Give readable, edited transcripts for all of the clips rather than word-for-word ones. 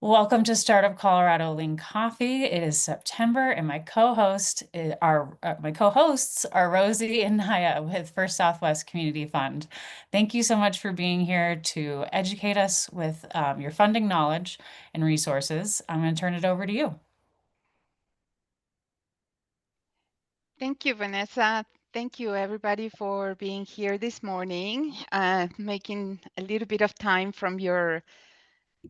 Welcome to Startup Colorado Lean Coffee. It is September, and my co-hosts are Rosy and Naya with First Southwest Community Fund. Thank you so much for being here to educate us with your funding knowledge and resources. I'm going to turn it over to you. Thank you, Vanessa. Thank you, everybody, for being here this morning, making a little bit of time from your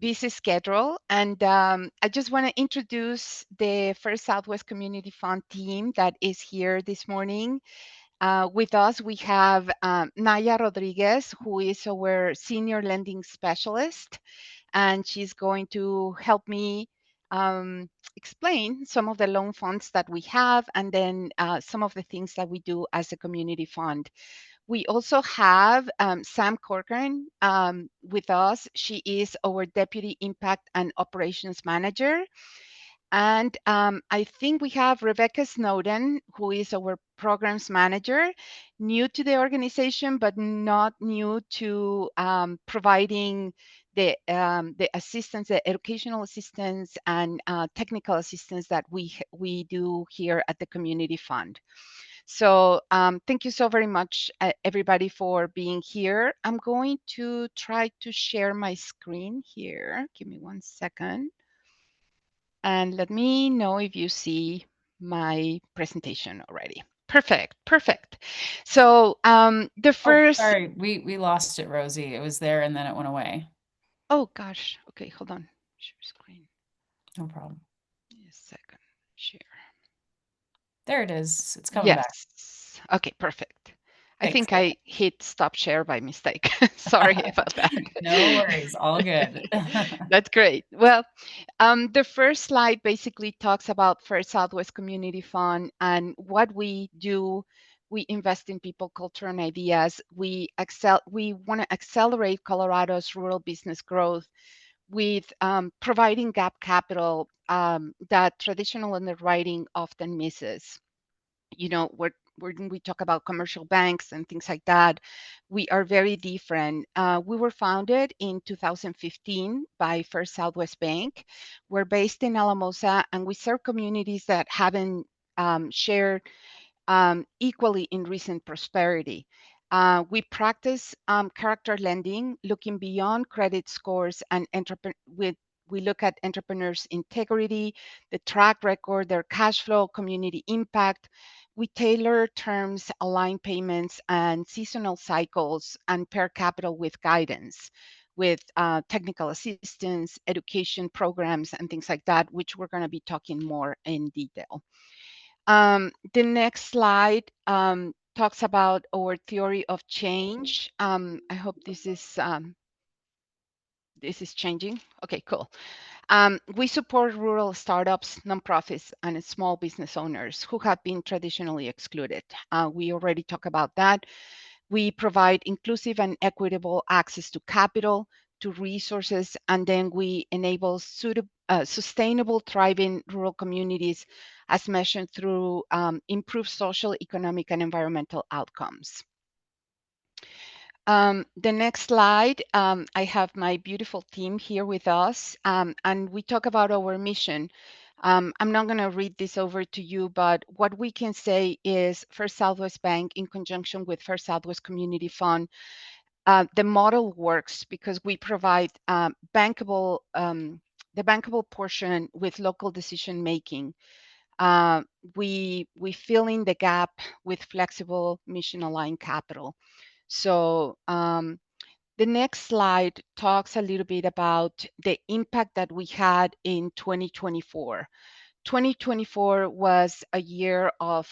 busy schedule. And I just want to introduce the First Southwest Community Fund team that is here this morning. With us, we have Naya Rodriguez, who is our Senior Lending Specialist, and she's going to help me explain some of the loan funds that we have and then some of the things that we do as a community fund. We also have Sam Corcoran with us. She is our Deputy Impact and Operations Manager. And I think we have Rebecca Snowden, who is our programs manager, new to the organization, but not new to providing the assistance, the educational assistance, and technical assistance that we do here at the Community Fund. So thank you so very much, everybody, for being here. I'm going to try to share my screen here. Give me 1 second. And let me know if you see my presentation already. Perfect, perfect. So the Oh, first, sorry, we lost it, Rosie. It was there and then it went away. oh gosh, okay, hold on. Share screen. No problem. A second. Share. There it is. It's coming back. Yes. Okay, perfect. I Thanks. think I hit stop share by mistake. Sorry about that. No worries. All good. That's great. Well, the first slide basically talks about First Southwest Community Fund and what we do. We invest in people, culture, and ideas. We want to accelerate Colorado's rural business growth with providing gap capital that traditional underwriting often misses. You know, when we talk about commercial banks and things like that, we are very different. We were founded in 2015 by First Southwest Bank. We're based in Alamosa, and we serve communities that haven't shared equally in recent prosperity. We practice character lending, looking beyond credit scores and we look at entrepreneurs' integrity, the track record, their cash flow, community impact. We tailor terms, align payments and seasonal cycles, and pair capital with guidance, with technical assistance, education programs, and things like that, which we're going to be talking more in detail. The next slide talks about our theory of change. I hope this is changing. Okay, cool. We support rural startups, nonprofits, and small business owners who have been traditionally excluded. We already talked about that. We provide inclusive and equitable access to capital, to resources, and then we enable sustainable, thriving rural communities as measured through improved social, economic, and environmental outcomes. The next slide, I have my beautiful team here with us, and we talk about our mission. I'm not going to read this over to you, but what we can say is First Southwest Bank, in conjunction with First Southwest Community Fund, the model works because we provide the bankable portion with local decision making. We fill in the gap with flexible mission aligned capital. So the next slide talks a little bit about the impact that we had in 2024. 2024 was a year of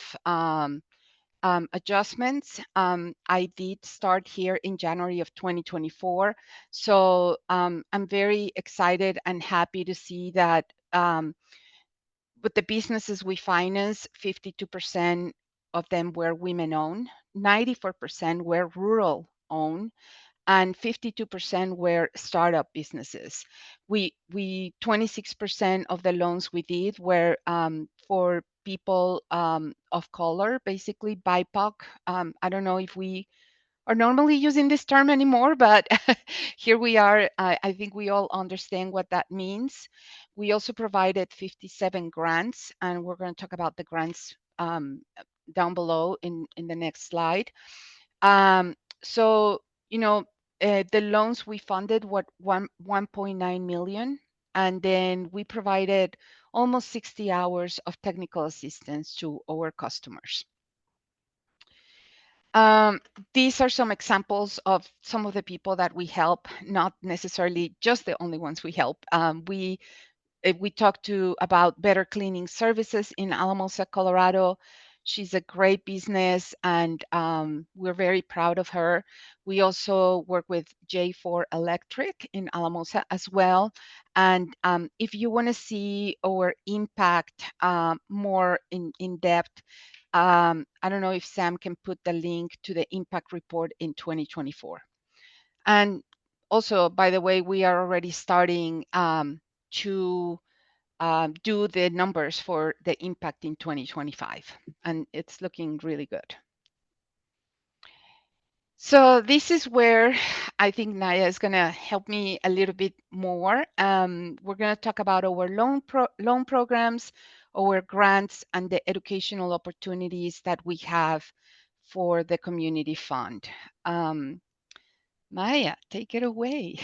adjustments. I did start here in January of 2024. So I'm very excited and happy to see that with the businesses we finance, 52% of them were women owned, 94% were rural owned, and 52% were startup businesses. We 26% of the loans we did were for people of color, basically BIPOC. I don't know if we are normally using this term anymore, but here we are. I think we all understand what that means. We also provided 57 grants, and we're going to talk about the grants down below in the next slide. Um, so, you know, the loans we funded what 1.9 million, and then we provided almost 60 hours of technical assistance to our customers. Um, these are some examples of some of the people that we help, not necessarily just the only ones we help. We talked to about better cleaning services in Alamosa, Colorado. She's a great business, and we're very proud of her. We also work with J4 Electric in Alamosa as well. And if you want to see our impact more in depth, I don't know if Sam can put the link to the impact report in 2024. And also, by the way, we are already starting to do the numbers for the impact in 2025, and it's looking really good. So this is where I think Naya is going to help me a little bit more. We're going to talk about our loan programs, our grants, and the educational opportunities that we have for the community fund. Maya, take it away.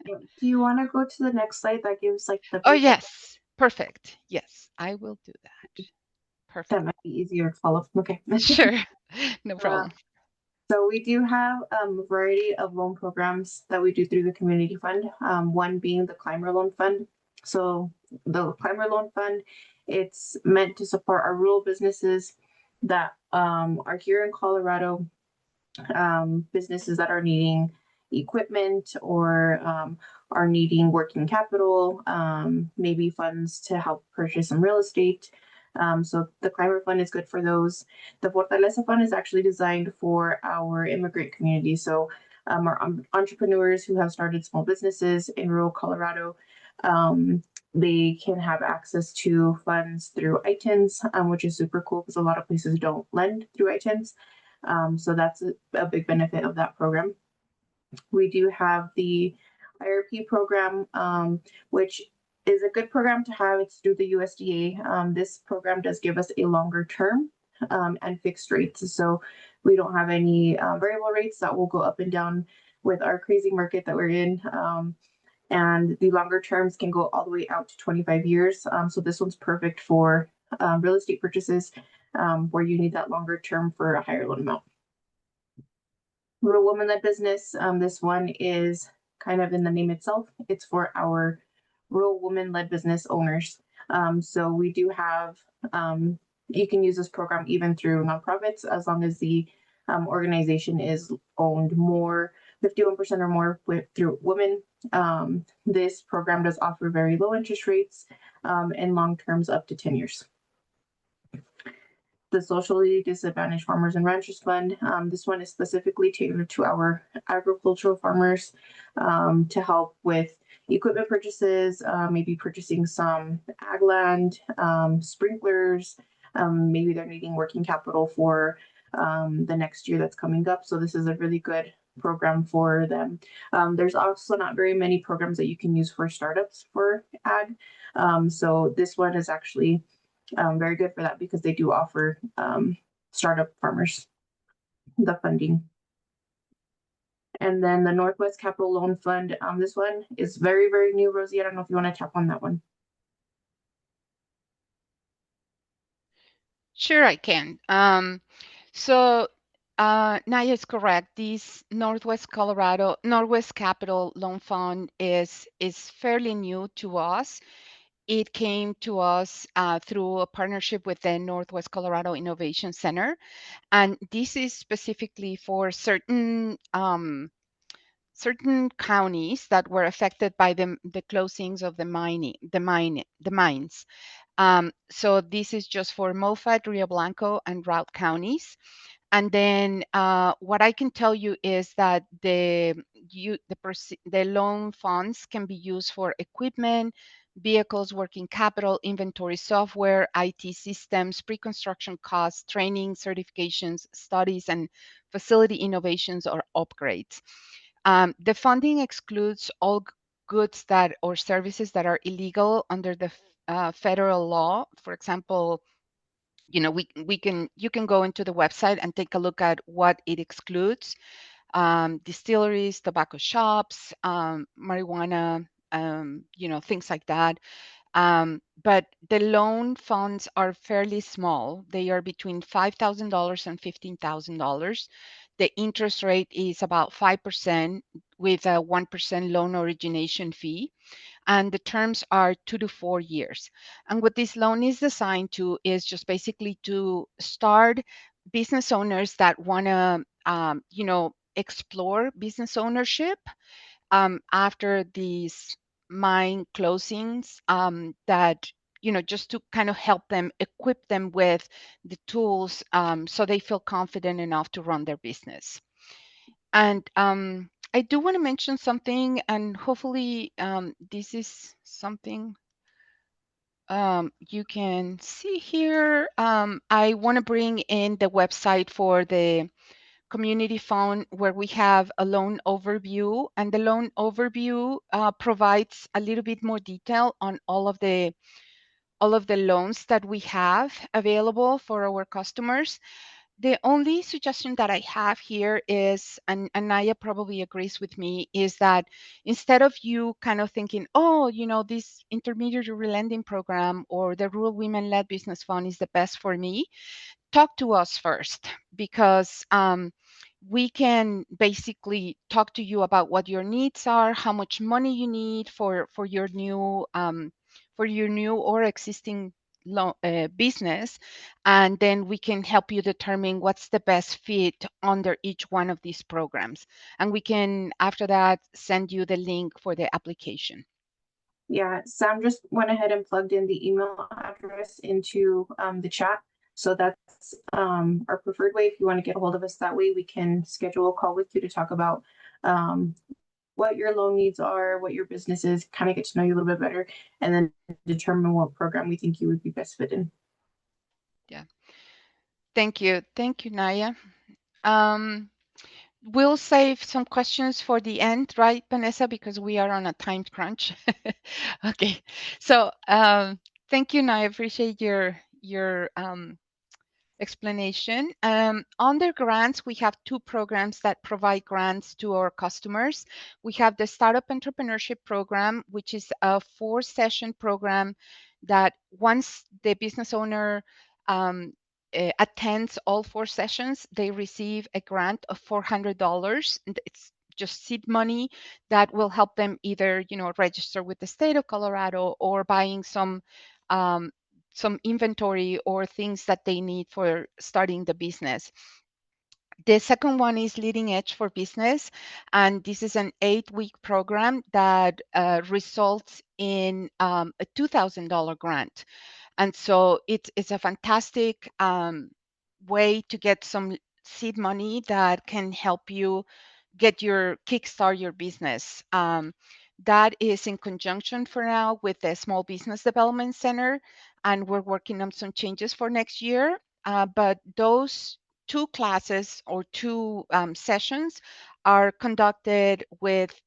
Do you want to go to the next slide that gives like the Oh, breakout? yes. Perfect. Yes, I will do that. That Perfect. might be easier to follow. Okay. Sure. No Uh, problem. so we do have a variety of loan programs that we do through the community fund. One being the Climber Loan Fund. So the Climber Loan Fund, it's meant to support our rural businesses that are here in Colorado, businesses that are needing equipment or are needing working capital, maybe funds to help purchase some real estate. So the Climber Fund is good for those. The Fortaleza Fund is actually designed for our immigrant community. So our entrepreneurs who have started small businesses in rural Colorado, they can have access to funds through ITINs, which is super cool because a lot of places don't lend through ITINs. So that's a big benefit of that program. We do have the IRP program, which is a good program to have. It's through the USDA. This program does give us a longer term and fixed rates. So we don't have any variable rates that will go up and down with our crazy market that we're in. And the longer terms can go all the way out to 25 years. So this one's perfect for real estate purchases where you need that longer term for a higher loan amount. Rural woman-led business. This one is kind of in the name itself. It's for our rural woman-led business owners. So we do have, you can use this program even through nonprofits as long as the organization is owned more 51% or more through women. This program does offer very low interest rates and long terms up to 10 years. The Socially Disadvantaged Farmers and Ranchers Fund. This one is specifically tailored to our agricultural farmers to help with equipment purchases, maybe purchasing some ag land, sprinklers, maybe they're needing working capital for the next year that's coming up. So this is a really good program for them. There's also not very many programs that you can use for startups for ag. So this one is actually very good for that because they do offer startup farmers the funding. And then the Northwest Capital Loan Fund. This one is very, very new, Rosie. I don't know if you want to tap on that one. Sure, I can. So Naya is correct. This Northwest Capital Loan Fund is fairly new to us. It came to us through a partnership with the Northwest Colorado Innovation Center, and this is specifically for certain counties that were affected by the closings of the mines. So this is just for Moffat, Rio Blanco, and Route counties. And then what I can tell you is that the loan funds can be used for equipment, vehicles, working capital, inventory, software, IT systems, pre-construction costs, training, certifications, studies, and facility innovations or upgrades. The funding excludes all goods that or services that are illegal under the federal law. For example, you can go into the website and take a look at what it excludes: distilleries, tobacco shops, marijuana, things like that. But the loan funds are fairly small. They are between $5,000 and $15,000. The interest rate is about 5% with a 1% loan origination fee, and the terms are 2 to 4 years. And what this loan is designed to is just basically to start business owners that want to, explore business ownership after these mine closings, that just to kind of help them, equip them with the tools, so they feel confident enough to run their business. And I do want to mention something, and hopefully this is something you can see here. I want to bring in the website for the community fund, where we have a loan overview, and the loan overview provides a little bit more detail on all of the loans that we have available for our customers. The only suggestion that I have here is, and Naya probably agrees with me, is that instead of you kind of thinking, oh, this intermediary lending program or the Rural Women Led Business Fund is the best for me, talk to us first, because we can basically talk to you about what your needs are, how much money you need for your new or existing business, and then we can help you determine what's the best fit under each one of these programs. And we can, after that, send you the link for the application. Yeah, Sam just went ahead and plugged in the email address into the chat. So that's our preferred way. If you want to get a hold of us that way, we can schedule a call with you to talk about what your loan needs are, what your business is, kind of get to know you a little bit better, and then determine what program we think you would be best fit in. Yeah. Thank you. Thank you, Naya. We'll save some questions for the end, right, Vanessa, because we are on a time crunch. Okay. So thank you, Naya. I appreciate your explanation. Under grants, we have two programs that provide grants to our customers. We have the Startup Entrepreneurship Program, which is a 4-session program that once the business owner attends all 4 sessions, they receive a grant of $400. And it's just seed money that will help them either, register with the state of Colorado or buying some inventory or things that they need for starting the business. The second one is Leading Edge for Business, and this is an 8-week program that results in a $2,000 grant. And so it's a fantastic way to get some seed money that can help you kickstart your business. That is in conjunction for now with the Small Business Development Center, and we're working on some changes for next year. But those 2 classes or 2 sessions are conducted with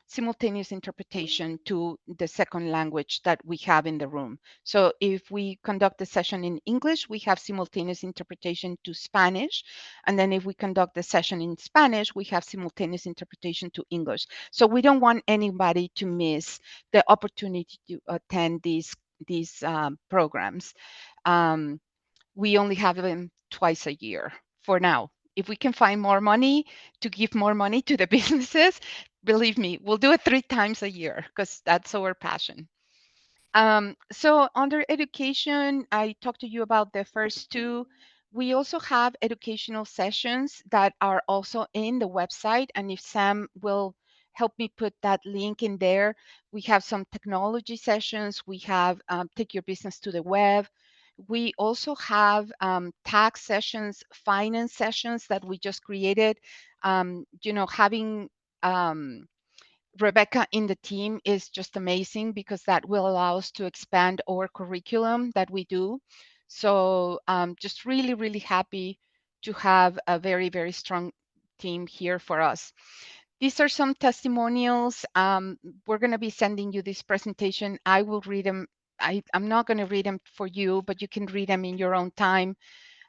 simultaneous interpretation to the second language that we have in the room. So if we conduct a session in English, we have simultaneous interpretation to Spanish. And then if we conduct the session in Spanish, we have simultaneous interpretation to English. So we don't want anybody to miss the opportunity to attend these programs. We only have them twice a year for now. If we can find more money to give more money to the businesses, believe me, we'll do it 3 times a year because that's our passion. So under education, I talked to you about the first 2. We also have educational sessions that are also in the website. And if Sam will help me put that link in there, we have some technology sessions. We have Take Your Business to the Web. We also have tax sessions, finance sessions that we just created, having Rebecca in the team is just amazing because that will allow us to expand our curriculum that we do. So just really, really happy to have a very, very strong team here for us. These are some testimonials. We're going to be sending you this presentation. I will read them. I'm not going to read them for you, but you can read them in your own time.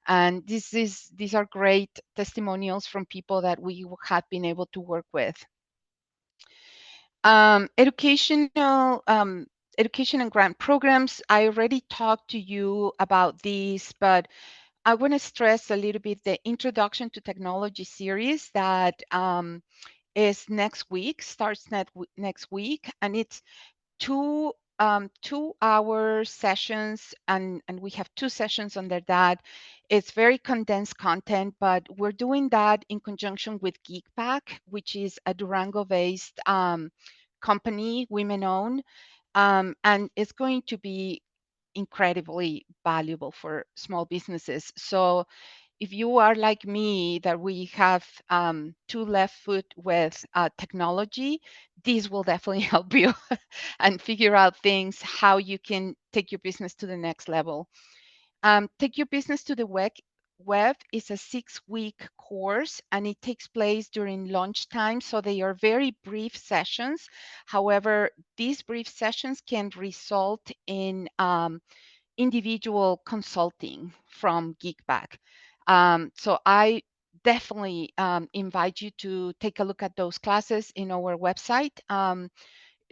And these are great testimonials from people that we have been able to work with. Education and grant programs. I already talked to you about these, but I want to stress a little bit the Introduction to Technology series that is next week, starts next week, and it's 2 hour sessions, and we have 2 sessions under that. It's very condensed content, but we're doing that in conjunction with GeekPack, which is a Durango-based company, women-owned, and it's going to be incredibly valuable for small businesses. So if you are like me, that we have 2 left foot with technology, this will definitely help you and figure out things, how you can take your business to the next level. Take Your Business to the Web is a 6-week course, and it takes place during lunchtime. So they are very brief sessions. However, these brief sessions can result in individual consulting from Geekback. So I definitely invite you to take a look at those classes in our website.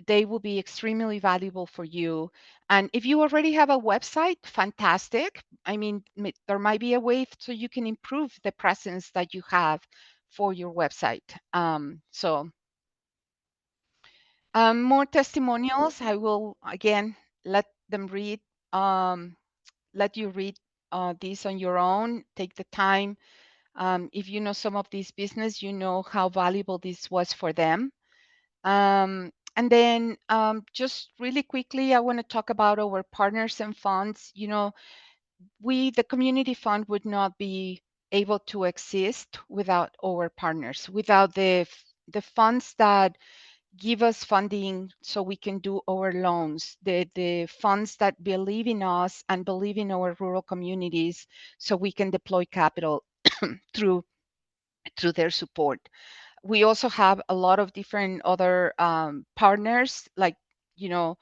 They will be extremely valuable for you. And if you already have a website, fantastic. I mean, there might be a way so you can improve the presence that you have for your website. More testimonials. I will again let them read. Let you read this on your own. Take the time. If you know some of these business, you know how valuable this was for them. And then just really quickly, I want to talk about our partners and funds. You know, the community fund would not be able to exist without our partners, without the funds that give us funding so we can do our loans, the funds that believe in us and believe in our rural communities so we can deploy capital through their support. We also have a lot of different other partners, like, you know,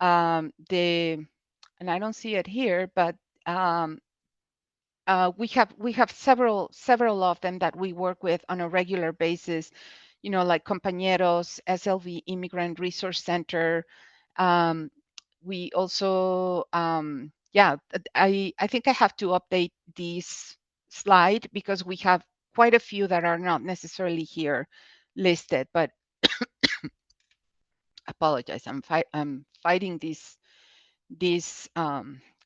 and I don't see it here, but um, we have several of them that we work with on a regular basis, you know, like Compañeros, SLV Immigrant Resource Center. Um, we also, yeah, I think I have to update this slide because we have quite a few that are not necessarily here listed, but apologize, I'm fighting this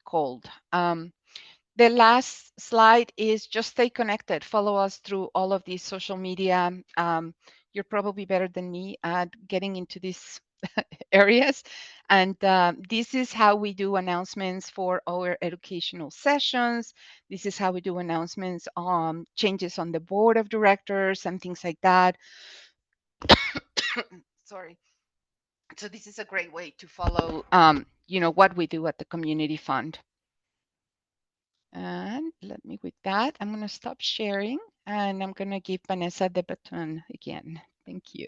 cold. The last slide is just stay connected. Follow us through all of these social media. You're probably better than me at getting into these areas. And this is how we do announcements for our educational sessions. This is how we do announcements on changes on the board of directors and things like that. Sorry. So this is a great way to follow, you know, what we do at the community fund. And let me, with that, I'm going to stop sharing and I'm going to give Vanessa the baton again. Thank you.